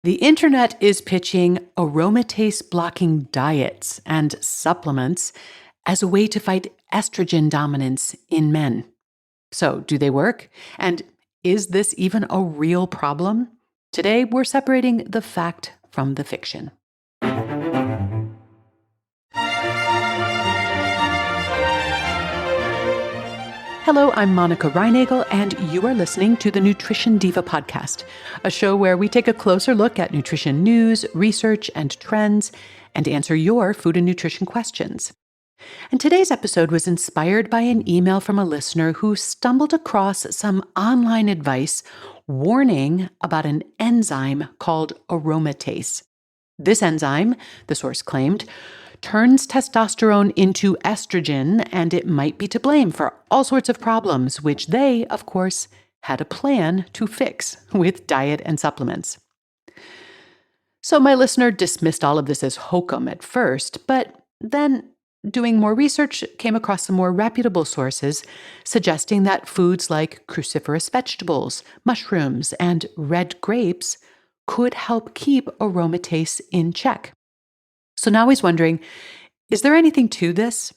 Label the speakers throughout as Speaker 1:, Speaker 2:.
Speaker 1: The internet is pitching aromatase blocking diets and supplements as a way to fight estrogen dominance in men. So, do they work? And is this even a real problem? Today, we're separating the fact from the fiction. Hello, I'm Monica Reinagel, and you are listening to the Nutrition Diva podcast, a show where we take a closer look at nutrition news, research, and trends, and answer your food and nutrition questions. And today's episode was inspired by an email from a listener who stumbled across some online advice warning about an enzyme called aromatase. This enzyme, the source claimed, turns testosterone into estrogen, and it might be to blame for all sorts of problems, which they, of course, had a plan to fix with diet and supplements. So my listener dismissed all of this as hokum at first, but then doing more research came across some more reputable sources suggesting that foods like cruciferous vegetables, mushrooms, and red grapes could help keep aromatase in check. So now he's wondering, is there anything to this?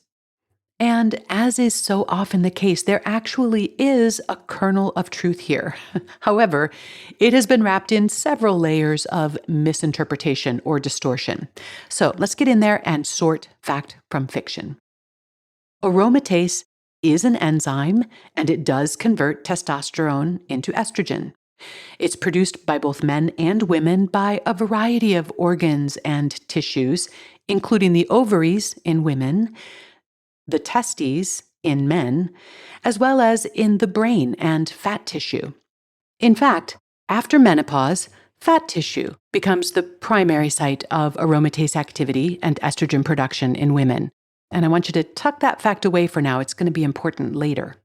Speaker 1: And as is so often the case, there actually is a kernel of truth here. However, it has been wrapped in several layers of misinterpretation or distortion. So let's get in there and sort fact from fiction. Aromatase is an enzyme, and it does convert testosterone into estrogen. It's produced by both men and women by a variety of organs and tissues, including the ovaries in women, the testes in men, as well as in the brain and fat tissue. In fact, after menopause, fat tissue becomes the primary site of aromatase activity and estrogen production in women. And I want you to tuck that fact away for now. It's going to be important later.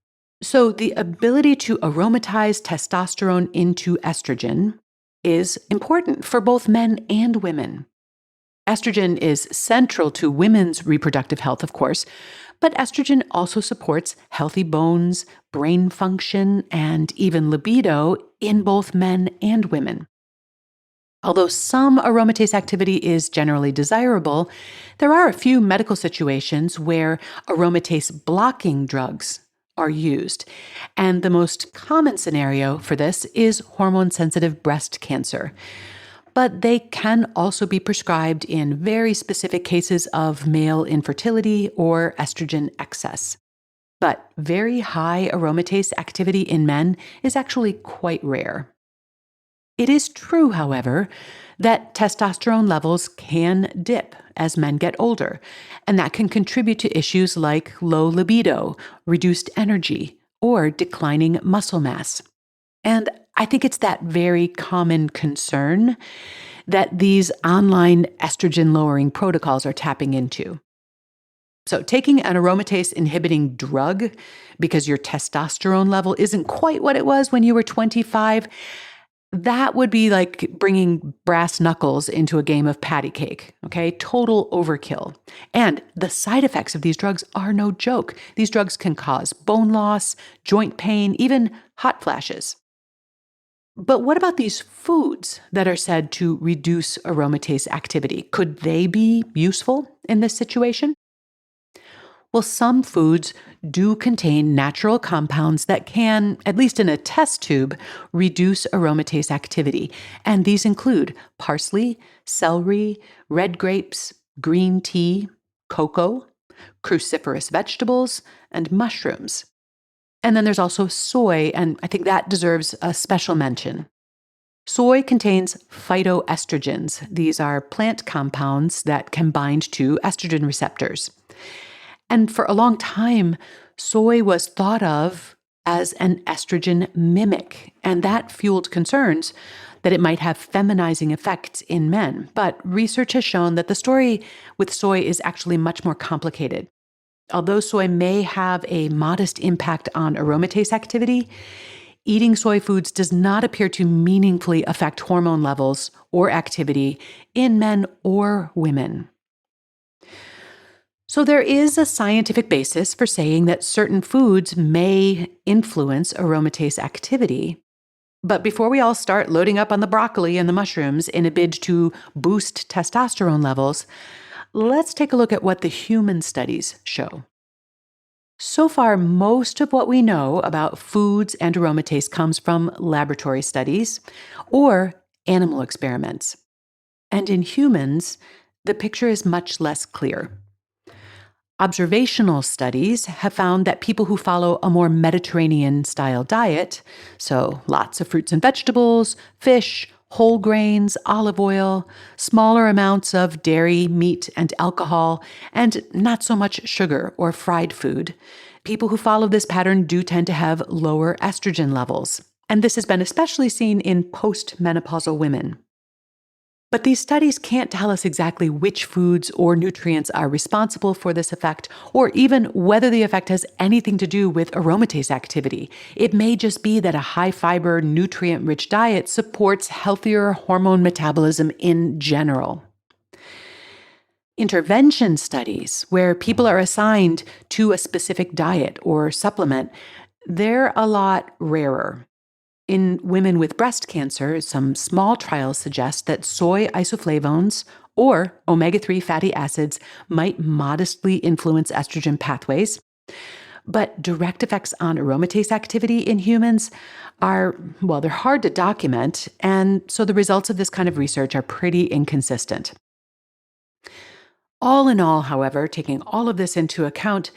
Speaker 1: So the ability to aromatize testosterone into estrogen is important for both men and women. Estrogen is central to women's reproductive health, of course, but estrogen also supports healthy bones, brain function, and even libido in both men and women. Although some aromatase activity is generally desirable, there are a few medical situations where aromatase blocking drugs are used. And the most common scenario for this is hormone-sensitive breast cancer. But they can also be prescribed in very specific cases of male infertility or estrogen excess. But very high aromatase activity in men is actually quite rare. It is true, however, that testosterone levels can dip as men get older, and that can contribute to issues like low libido, reduced energy, or declining muscle mass. And I think it's that very common concern that these online estrogen-lowering protocols are tapping into. So taking an aromatase inhibiting drug because your testosterone level isn't quite what it was when you were 25, that would be like bringing brass knuckles into a game of patty cake, okay? Total overkill. And the side effects of these drugs are no joke. These drugs can cause bone loss, joint pain, even hot flashes. But what about these foods that are said to reduce aromatase activity? Could they be useful in this situation? Well, some foods do contain natural compounds that can, at least in a test tube, reduce aromatase activity. And these include parsley, celery, red grapes, green tea, cocoa, cruciferous vegetables, and mushrooms. And then there's also soy, and I think that deserves a special mention. Soy contains phytoestrogens. These are plant compounds that can bind to estrogen receptors. And for a long time, soy was thought of as an estrogen mimic, and that fueled concerns that it might have feminizing effects in men. But research has shown that the story with soy is actually much more complicated. Although soy may have a modest impact on aromatase activity, eating soy foods does not appear to meaningfully affect hormone levels or activity in men or women. So there is a scientific basis for saying that certain foods may influence aromatase activity, But before we all start loading up on the broccoli and the mushrooms in a bid to boost testosterone levels, let's take a look at what the human studies show. So far, most of what we know about foods and aromatase comes from laboratory studies or animal experiments. And in humans, the picture is much less clear. Observational studies have found that people who follow a more Mediterranean-style diet, so lots of fruits and vegetables, fish, whole grains, olive oil, smaller amounts of dairy, meat, and alcohol, and not so much sugar or fried food, people who follow this pattern do tend to have lower estrogen levels. And this has been especially seen in postmenopausal women. But these studies can't tell us exactly which foods or nutrients are responsible for this effect, or even whether the effect has anything to do with aromatase activity. It may just be that a high-fiber, nutrient-rich diet supports healthier hormone metabolism in general. Intervention studies, where people are assigned to a specific diet or supplement, they're a lot rarer. In women with breast cancer, some small trials suggest that soy isoflavones or omega-3 fatty acids might modestly influence estrogen pathways. But direct effects on aromatase activity in humans are, well, they're hard to document, and so the results of this kind of research are pretty inconsistent. All in all, however, taking all of this into account,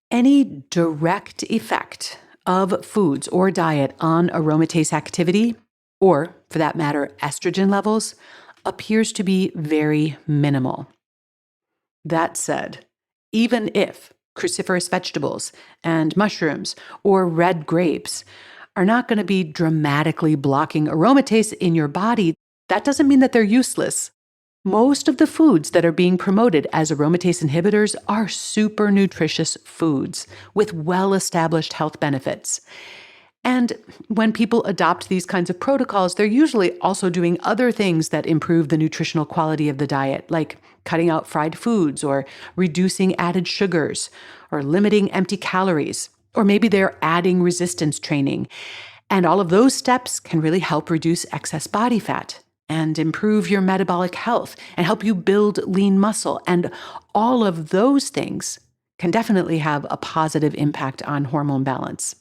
Speaker 1: any direct effect of foods or diet on aromatase activity, or for that matter, estrogen levels, appears to be very minimal. That said, even if cruciferous vegetables and mushrooms or red grapes are not going to be dramatically blocking aromatase in your body, that doesn't mean that they're useless. Most of the foods that are being promoted as aromatase inhibitors are super nutritious foods with well-established health benefits. And when people adopt these kinds of protocols, they're usually also doing other things that improve the nutritional quality of the diet, like cutting out fried foods or reducing added sugars or limiting empty calories, or maybe they're adding resistance training. And all of those steps can really help reduce excess body fat and improve your metabolic health and help you build lean muscle. And all of those things can definitely have a positive impact on hormone balance.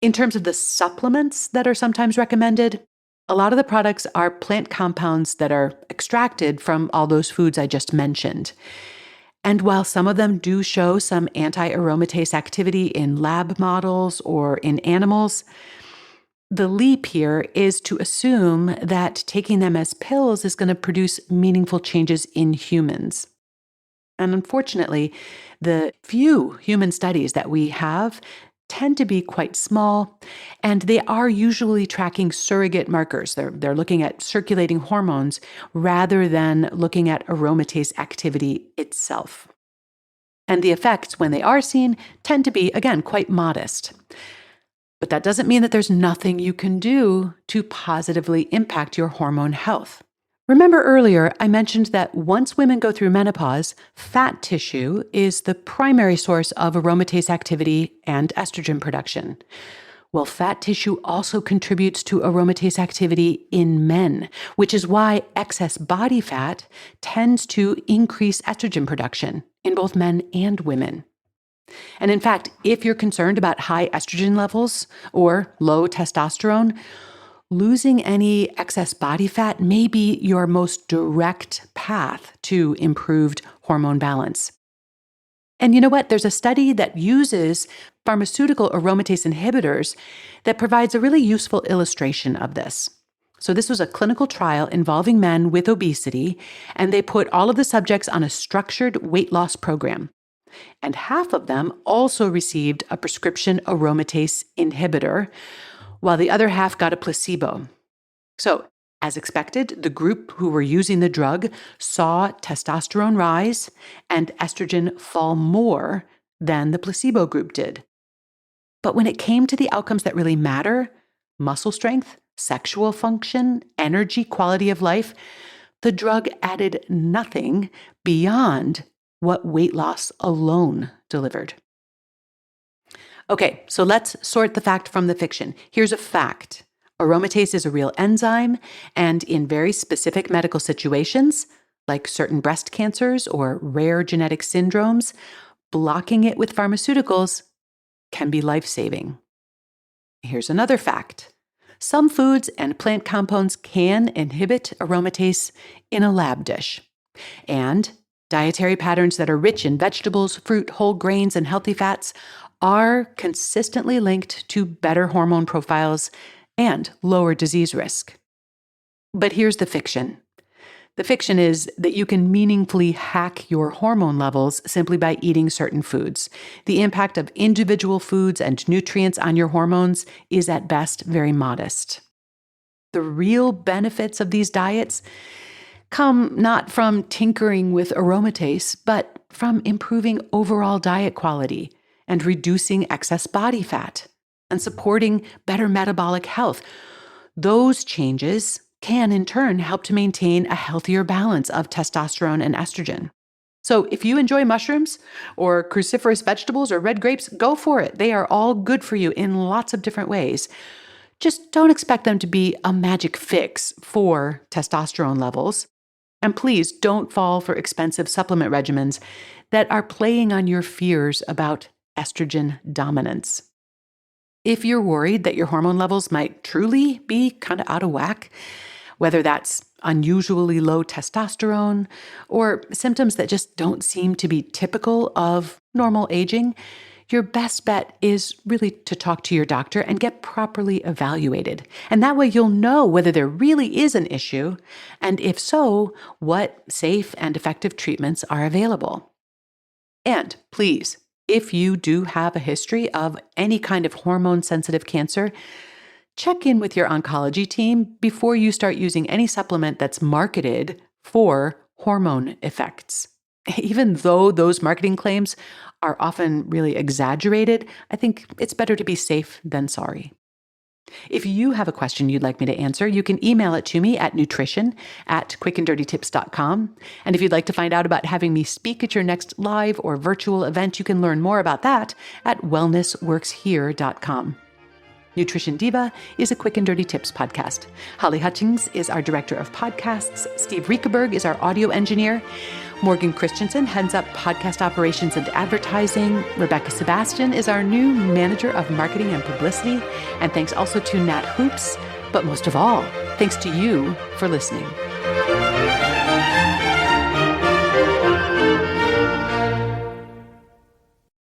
Speaker 1: In terms of the supplements that are sometimes recommended, a lot of the products are plant compounds that are extracted from all those foods I just mentioned. And while some of them do show some anti-aromatase activity in lab models or in animals, the leap here is to assume that taking them as pills is going to produce meaningful changes in humans. And unfortunately, the few human studies that we have tend to be quite small, and they are usually tracking surrogate markers. They're looking at circulating hormones rather than looking at aromatase activity itself. And the effects, when they are seen, tend to be, again, quite modest. But that doesn't mean that there's nothing you can do to positively impact your hormone health. Remember earlier, I mentioned that once women go through menopause, fat tissue is the primary source of aromatase activity and estrogen production. Well, fat tissue also contributes to aromatase activity in men, which is why excess body fat tends to increase estrogen production in both men and women. And in fact, if you're concerned about high estrogen levels or low testosterone, losing any excess body fat may be your most direct path to improved hormone balance. And you know what? There's a study that uses pharmaceutical aromatase inhibitors that provides a really useful illustration of this. So this was a clinical trial involving men with obesity, and they put all of the subjects on a structured weight loss program. And half of them also received a prescription aromatase inhibitor, while the other half got a placebo. So, as expected, the group who were using the drug saw testosterone rise and estrogen fall more than the placebo group did. But when it came to the outcomes that really matter, muscle strength, sexual function, energy, quality of life, the drug added nothing beyond what weight loss alone delivered. Okay, so let's sort the fact from the fiction. Here's a fact. Aromatase is a real enzyme, and in very specific medical situations, like certain breast cancers or rare genetic syndromes, blocking it with pharmaceuticals can be life-saving. Here's another fact. Some foods and plant compounds can inhibit aromatase in a lab dish. And dietary patterns that are rich in vegetables, fruit, whole grains, and healthy fats are consistently linked to better hormone profiles and lower disease risk. But here's the fiction. The fiction is that you can meaningfully hack your hormone levels simply by eating certain foods. The impact of individual foods and nutrients on your hormones is at best very modest. The real benefits of these diets come not from tinkering with aromatase, but from improving overall diet quality and reducing excess body fat and supporting better metabolic health. Those changes can in turn help to maintain a healthier balance of testosterone and estrogen. So if you enjoy mushrooms or cruciferous vegetables or red grapes, go for it. They are all good for you in lots of different ways. Just don't expect them to be a magic fix for testosterone levels. And please don't fall for expensive supplement regimens that are playing on your fears about estrogen dominance. If you're worried that your hormone levels might truly be kind of out of whack, whether that's unusually low testosterone or symptoms that just don't seem to be typical of normal aging, your best bet is really to talk to your doctor and get properly evaluated. And that way you'll know whether there really is an issue, and if so, what safe and effective treatments are available. And please, if you do have a history of any kind of hormone-sensitive cancer, check in with your oncology team before you start using any supplement that's marketed for hormone effects. Even though those marketing claims are often really exaggerated, I think it's better to be safe than sorry. If you have a question you'd like me to answer, you can email it to me at nutrition@quickanddirtytips.com. And if you'd like to find out about having me speak at your next live or virtual event, you can learn more about that at wellnessworkshere.com. Nutrition Diva is a Quick and Dirty Tips podcast. Holly Hutchings is our director of podcasts. Steve Riekeberg is our audio engineer. Morgan Christensen heads up podcast operations and advertising. Rebecca Sebastian is our new manager of marketing and publicity. And thanks also to Nat Hoops. But most of all, thanks to you for listening.